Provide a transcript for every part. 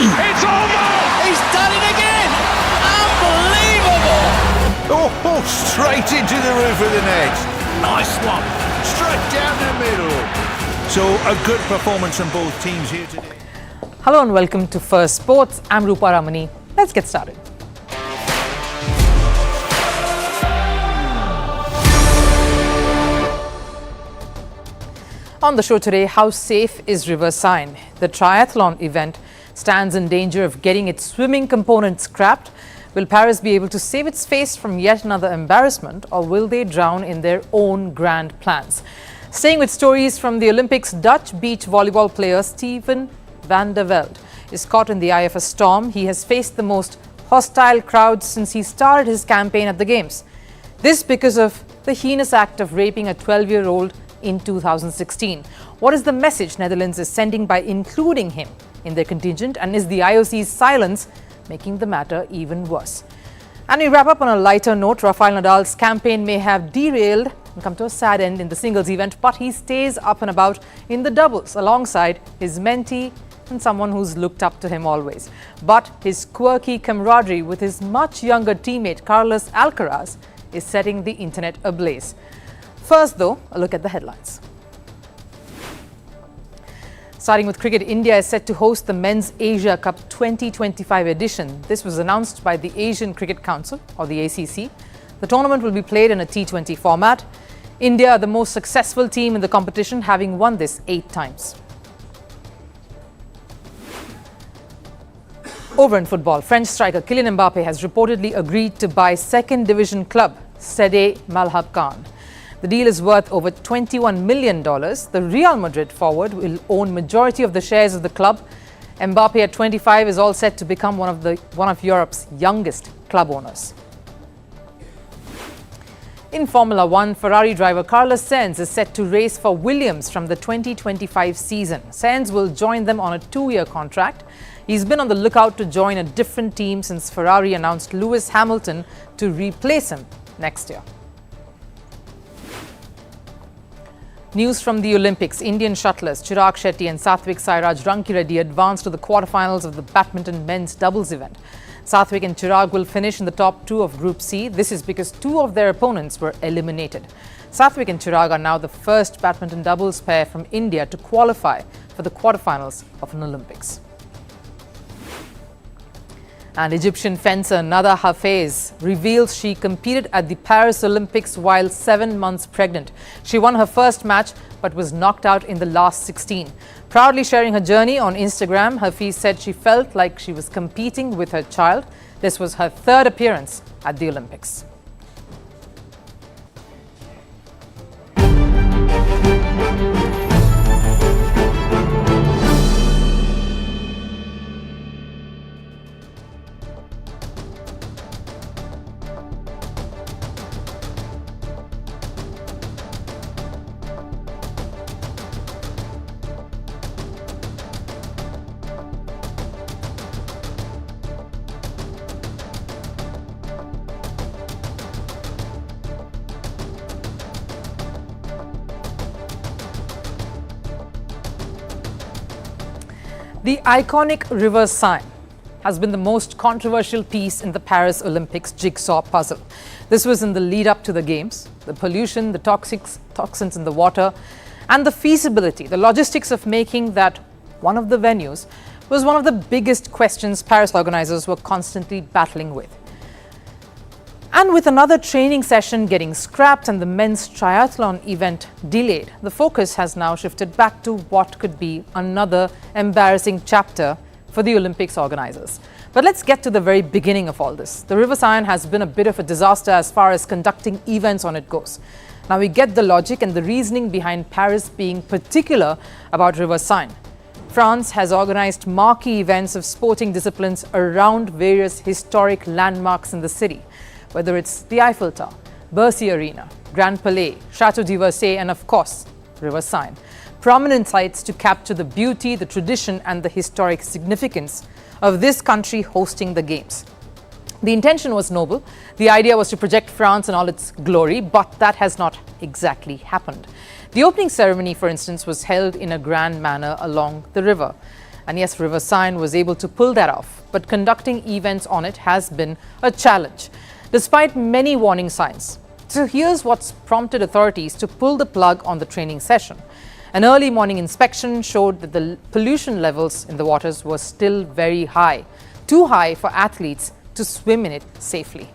It's almost! He's done it again! Unbelievable! Oh, straight into the roof of the net. Nice one. Straight down the middle. So a good performance from both teams here today. Hello and welcome to Firstpost. I'm Rupha Ramani. Let's get started. On the show today, how safe is River Siene? The triathlon event stands in danger of getting its swimming component scrapped. Will Paris be able to save its face from yet another embarrassment, or will they drown in their own grand plans? Staying with stories from the Olympics, Dutch beach volleyball player Steven van der Velde is caught in the eye of a storm. He has faced the most hostile crowds since he started his campaign at the Games. This because of the heinous act of raping a 12-year-old in 2016. What is the message Netherlands is sending by including him in their contingent, and is the IOC's silence making the matter even worse? And we wrap up on a lighter note. Rafael Nadal's campaign may have derailed and come to a sad end in the singles event, but he stays up and about in the doubles alongside his mentee and someone who's looked up to him always. But his quirky camaraderie with his much younger teammate Carlos Alcaraz is setting the internet ablaze. First, though, a look at the headlines. Starting with cricket, India is set to host the Men's Asia Cup 2025 edition. This was announced by the Asian Cricket Council, or the ACC. The tournament will be played in a T20 format. India, the most successful team in the competition, having won this 8 times. Over in football, French striker Kylian Mbappe has reportedly agreed to buy second division club Stade Malherbe Caen. The deal is worth over $21 million. The Real Madrid forward will own majority of the shares of the club. Mbappe at 25 is all set to become one of Europe's youngest club owners. In Formula One, Ferrari driver Carlos Sainz is set to race for Williams from the 2025 season. Sainz will join them on a 2-year contract. He's been on the lookout to join a different team since Ferrari announced Lewis Hamilton to replace him next year. News from the Olympics. Indian shuttlers Chirag Shetty and Satvik Sairaj Rankireddy advanced to the quarterfinals of the badminton men's doubles event. Satvik and Chirag will finish in the top 2 of Group C. This is because 2 of their opponents were eliminated. Satvik and Chirag are now the first badminton doubles pair from India to qualify for the quarterfinals of an Olympics. And Egyptian fencer Nada Hafez reveals she competed at the Paris Olympics while 7 months pregnant. She won her first match but was knocked out in the last 16. Proudly sharing her journey on Instagram, Hafez said she felt like she was competing with her child. This was her 3rd appearance at the Olympics. The iconic River Siene has been the most controversial piece in the Paris Olympics jigsaw puzzle. This was in the lead up to the Games. The pollution, the toxins in the water, and the feasibility, the logistics of making that one of the venues was one of the biggest questions Paris organizers were constantly battling with. And with another training session getting scrapped and the men's triathlon event delayed, the focus has now shifted back to what could be another embarrassing chapter for the Olympics organizers. But let's get to the very beginning of all this. The River Siene has been a bit of a disaster as far as conducting events on it goes. Now we get the logic and the reasoning behind Paris being particular about River Siene. France has organized marquee events of sporting disciplines around various historic landmarks in the city, whether it's the Eiffel Tower, Bercy Arena, Grand Palais, Château de Versailles, and of course, River Siene. Prominent sites to capture the beauty, the tradition, and the historic significance of this country hosting the Games. The intention was noble. The idea was to project France in all its glory, but that has not exactly happened. The opening ceremony, for instance, was held in a grand manner along the river. And yes, River Siene was able to pull that off, but conducting events on it has been a challenge, despite many warning signs. So here's what's prompted authorities to pull the plug on the training session. An early morning inspection showed that the pollution levels in the waters were still very high, too high for athletes to swim in it safely.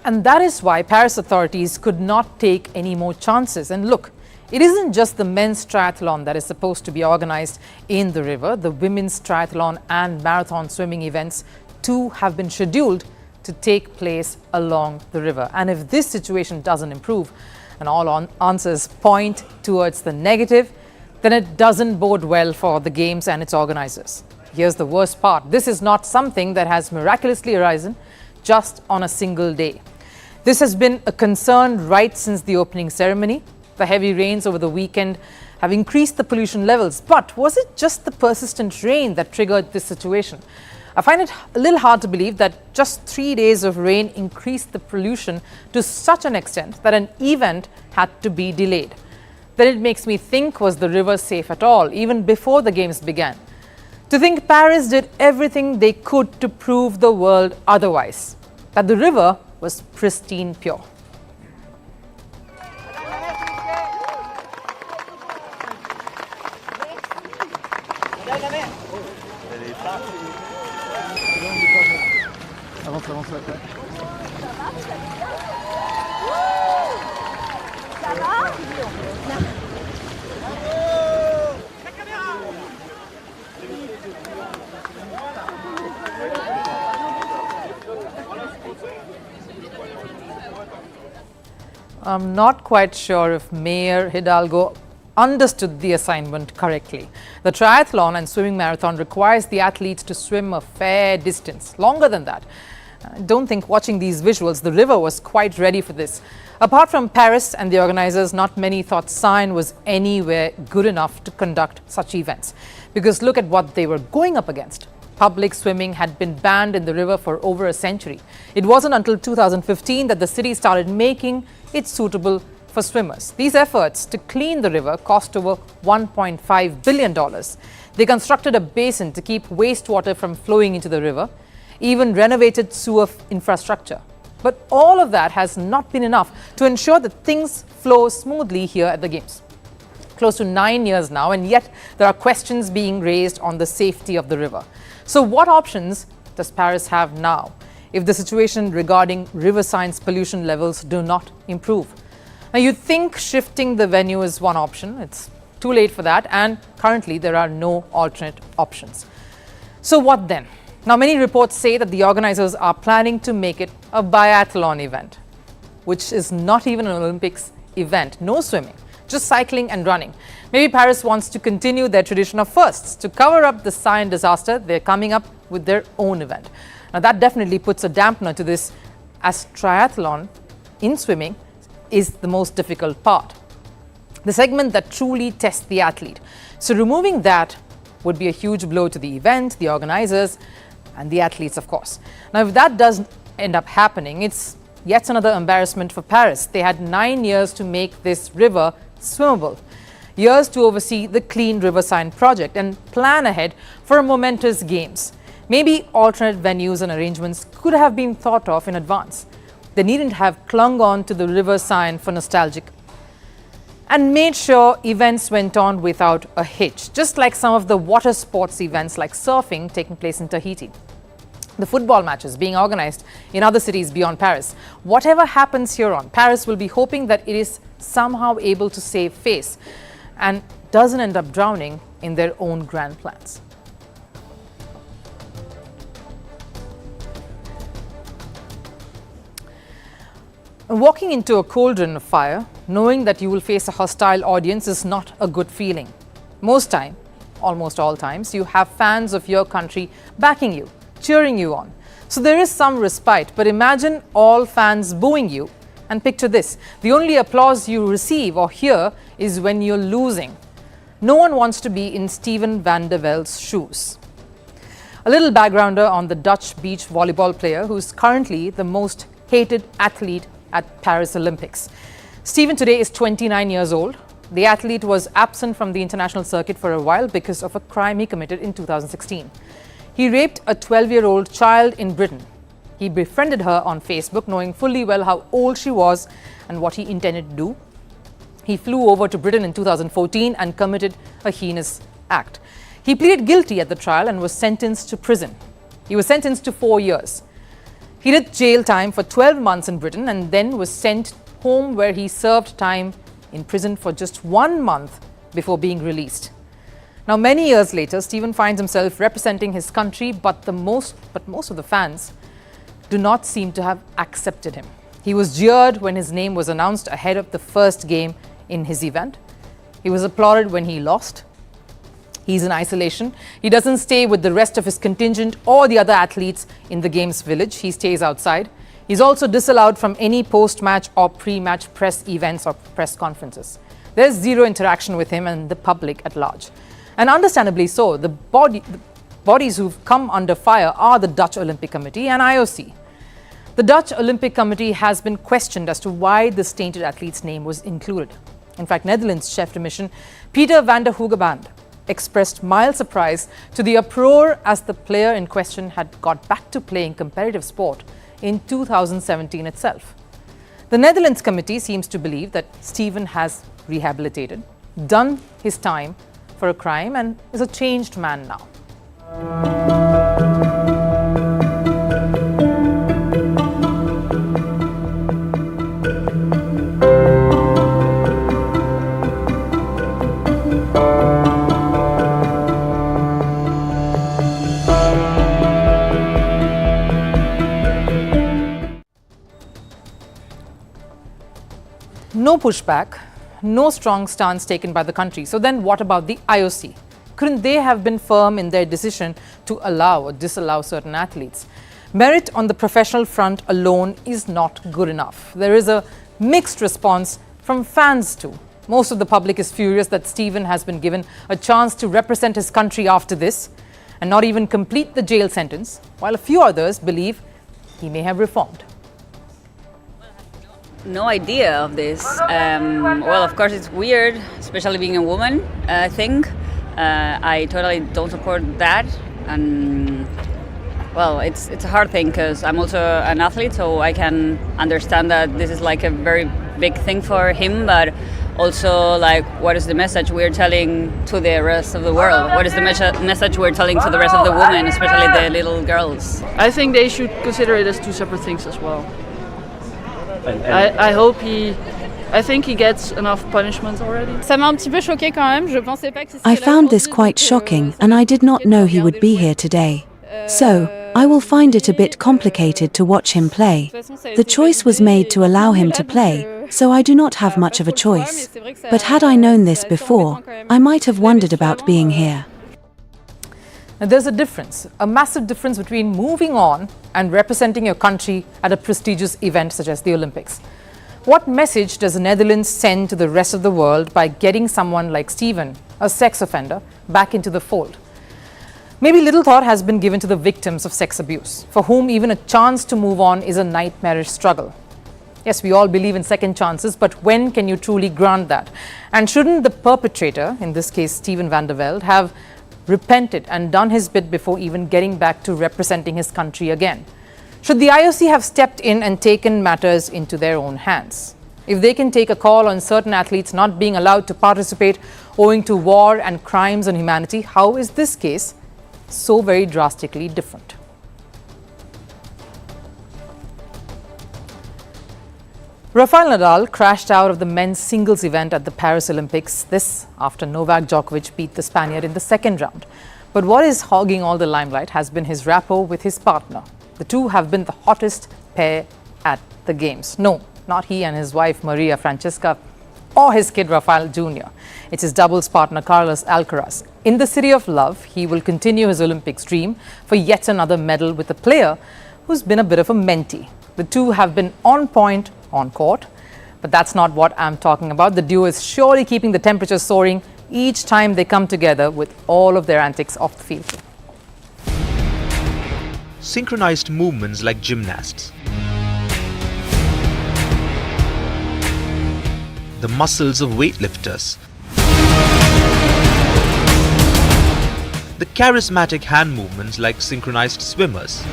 And that is why Paris authorities could not take any more chances. And look, it isn't just the men's triathlon that is supposed to be organized in the river. The women's triathlon and marathon swimming events too have been scheduled to take place along the river. And if this situation doesn't improve, and all answers point towards the negative, then it doesn't bode well for the games and its organizers. Here's the worst part. This is not something that has miraculously arisen just on a single day. This has been a concern right since the opening ceremony. The heavy rains over the weekend have increased the pollution levels. But was it just the persistent rain that triggered this situation? I find it a little hard to believe that just 3 days of rain increased the pollution to such an extent that an event had to be delayed. Then it makes me think, was the river safe at all, even before the games began? To think Paris did everything they could to prove the world otherwise, that the river was pristine pure. I'm not quite sure if Mayor Hidalgo understood the assignment correctly. The triathlon and swimming marathon requires the athletes to swim a fair distance, longer than that. I don't think watching these visuals, the river was quite ready for this. Apart from Paris and the organizers, not many thought Siene was anywhere good enough to conduct such events. Because look at what they were going up against. Public swimming had been banned in the river for over a century. It wasn't until 2015 that the city started making it suitable for swimmers. These efforts to clean the river cost over $1.5 billion. They constructed a basin to keep wastewater from flowing into the river, even renovated sewer infrastructure. But all of that has not been enough to ensure that things flow smoothly here at the Games. Close to 9 years now, and yet there are questions being raised on the safety of the river. So what options does Paris have now if the situation regarding River Siene's pollution levels do not improve? Now, you'd think shifting the venue is one option. It's too late for that, and currently there are no alternate options. So what then? Now, many reports say that the organizers are planning to make it a biathlon event, which is not even an Olympics event, no swimming, just cycling and running. Maybe Paris wants to continue their tradition of firsts. To cover up the Siene disaster, they're coming up with their own event. Now, that definitely puts a dampener to this, as triathlon in swimming is the most difficult part, the segment that truly tests the athlete. So removing that would be a huge blow to the event, the organizers, and the athletes, of course. Now, if that doesn't end up happening, it's yet another embarrassment for Paris. They had 9 years to make this river swimmable, years to oversee the Clean River Siene project and plan ahead for a momentous games. Maybe alternate venues and arrangements could have been thought of in advance. They needn't have clung on to the River Siene for nostalgic and made sure events went on without a hitch, just like some of the water sports events like surfing taking place in Tahiti. The football matches being organized in other cities beyond Paris. Whatever happens here on, Paris will be hoping that it is somehow able to save face and doesn't end up drowning in their own grand plans. Walking into a cauldron of fire, knowing that you will face a hostile audience is not a good feeling. Most time, almost all times, you have fans of your country backing you, cheering you on. So there is some respite, but imagine all fans booing you And picture this, the only applause you receive or hear is when you're losing. No one wants to be in Steven van der Velde's shoes. A little backgrounder on the Dutch beach volleyball player who's currently the most hated athlete at Paris Olympics. Steven today is 29 years old. The athlete was absent from the international circuit for a while because of a crime he committed in 2016. He raped a 12-year-old child in Britain. He befriended her on Facebook, knowing fully well how old she was and what he intended to do. He flew over to Britain in 2014 and committed a heinous act. He pleaded guilty at the trial and was sentenced to prison. He was sentenced to 4 years. He did jail time for 12 months in Britain and then was sent home, where he served time in prison for just 1 month before being released. Now, many years later, Steven finds himself representing his country, but most of the fans do not seem to have accepted him. He was jeered when his name was announced ahead of the first game in his event. He was applauded when he lost. He's in isolation. He doesn't stay with the rest of his contingent or the other athletes in the games village. He stays outside. He's also disallowed from any post-match or pre-match press events or press conferences. There's zero interaction with him and the public at large. And understandably so. The bodies who've come under fire are the Dutch Olympic Committee and IOC. The Dutch Olympic Committee has been questioned as to why this tainted athlete's name was included. In fact, Netherlands chef de mission Peter van der Hogeband expressed mild surprise to the uproar as the player in question had got back to playing competitive sport in 2017 itself. The Netherlands committee seems to believe that Steven has rehabilitated, done his time for a crime, and is a changed man now. No pushback, no strong stance taken by the country. So then what about the IOC? Couldn't they have been firm in their decision to allow or disallow certain athletes? Merit on the professional front alone is not good enough. There is a mixed response from fans too. Most of the public is furious that Steven has been given a chance to represent his country after this and not even complete the jail sentence, while a few others believe he may have reformed. No idea of this. Well, of course, it's weird, especially being a woman, I think. I totally don't support that. And, well, it's a hard thing because I'm also an athlete, so I can understand that this is like a very big thing for him, but also, like, what is the message we're telling to the rest of the world? What is the message we're telling to the rest of the women, especially the little girls? I think they should consider it as two separate things as well. I think he gets enough punishment already. I found this quite shocking, and I did not know he would be here today. So, I will find it a bit complicated to watch him play. The choice was made to allow him to play, so I do not have much of a choice. But had I known this before, I might have wondered about being here. Now, there's a difference, a massive difference between moving on and representing your country at a prestigious event such as the Olympics. What message does the Netherlands send to the rest of the world by getting someone like Steven, a sex offender, back into the fold? Maybe little thought has been given to the victims of sex abuse, for whom even a chance to move on is a nightmarish struggle. Yes, we all believe in second chances, but when can you truly grant that? And shouldn't the perpetrator, in this case Steven van der Velde, have repented and done his bit before even getting back to representing his country again? Should the IOC have stepped in and taken matters into their own hands? If they can take a call on certain athletes not being allowed to participate owing to war and crimes on humanity, how is this case so very drastically different? Rafael Nadal crashed out of the men's singles event at the Paris Olympics, this after Novak Djokovic beat the Spaniard in the second round. But what is hogging all the limelight has been his rapport with his partner. The two have been the hottest pair at the games. No, not he and his wife Maria Francesca or his kid Rafael Jr. It's his doubles partner Carlos Alcaraz. In the city of love, he will continue his Olympics dream for yet another medal with a player who's been a bit of a mentee. The two have been on point on court, but that's not what I'm talking about. The duo is surely keeping the temperature soaring each time they come together with all of their antics off the field. Synchronized movements like gymnasts. The muscles of weightlifters. The charismatic hand movements like synchronized swimmers.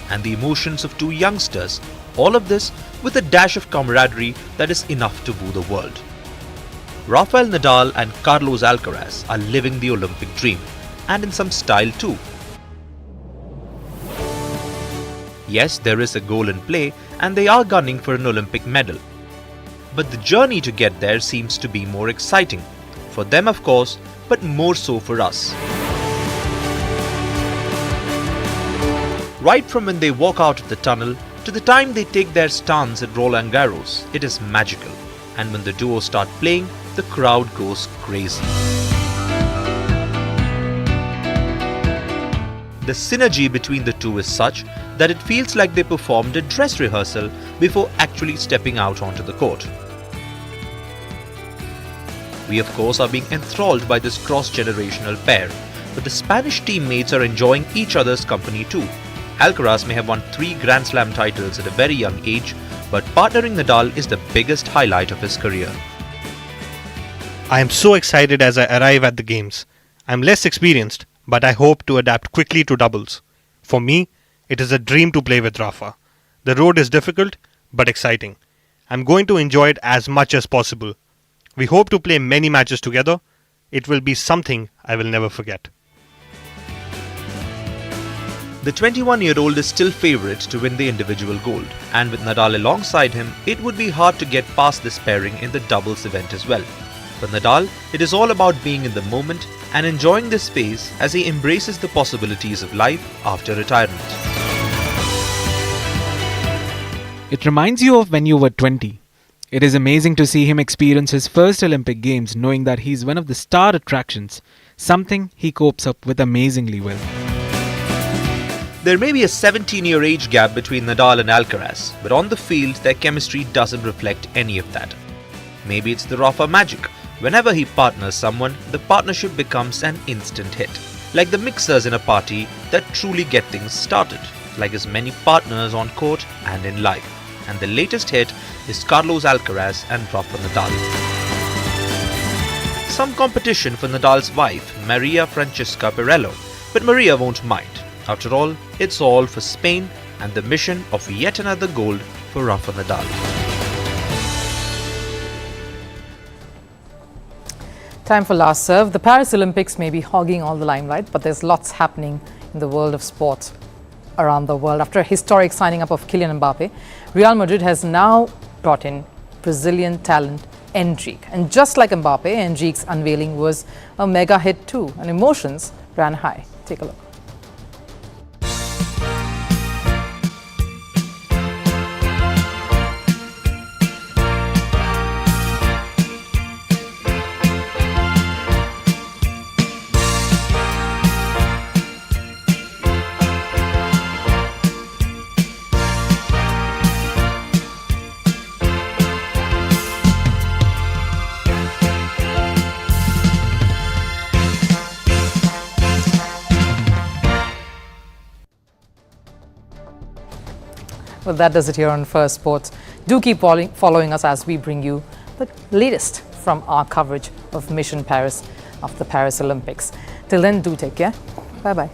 And the emotions of two youngsters, all of this with a dash of camaraderie that is enough to woo the world. Rafael Nadal and Carlos Alcaraz are living the Olympic dream, and in some style too. Yes, there is a goal in play and they are gunning for an Olympic medal. But the journey to get there seems to be more exciting. For them of course, but more so for us. Right from when they walk out of the tunnel to the time they take their stance at Roland Garros, it is magical. And when the duo start playing, the crowd goes crazy. The synergy between the two is such that it feels like they performed a dress rehearsal before actually stepping out onto the court. We of course are being enthralled by this cross-generational pair, but the Spanish teammates are enjoying each other's company too. Alcaraz may have won 3 Grand Slam titles at a very young age, but partnering Nadal is the biggest highlight of his career. I am so excited as I arrive at the games. I am less experienced, but I hope to adapt quickly to doubles. For me, it is a dream to play with Rafa. The road is difficult, but exciting. I'm going to enjoy it as much as possible. We hope to play many matches together. It will be something I will never forget. The 21-year-old is still favourite to win the individual gold, and with Nadal alongside him, it would be hard to get past this pairing in the doubles event as well. For Nadal, it is all about being in the moment and enjoying this phase as he embraces the possibilities of life after retirement. It reminds you of when you were 20. It is amazing to see him experience his first Olympic Games knowing that he is one of the star attractions, something he copes up with amazingly well. There may be a 17-year age gap between Nadal and Alcaraz, but on the field their chemistry doesn't reflect any of that. Maybe it's the Rafa magic. Whenever he partners someone, the partnership becomes an instant hit. Like the mixers in a party that truly get things started. Like his many partners on court and in life. And the latest hit is Carlos Alcaraz and Rafa Nadal. Some competition for Nadal's wife, Maria Francesca Pirello, but Maria won't mind. After all, it's all for Spain and the mission of yet another gold for Rafa Nadal. Time for last serve. The Paris Olympics may be hogging all the limelight, but there's lots happening in the world of sports around the world. After a historic signing up of Kylian Mbappe, Real Madrid has now brought in Brazilian talent Endrick. And just like Mbappe, Endrick's unveiling was a mega hit too, and emotions ran high. Take a look. Well, that does it here on Firstpost. Do keep following us as we bring you the latest from our coverage of Mission Paris of the Paris Olympics. Till then, do take care. Bye-bye.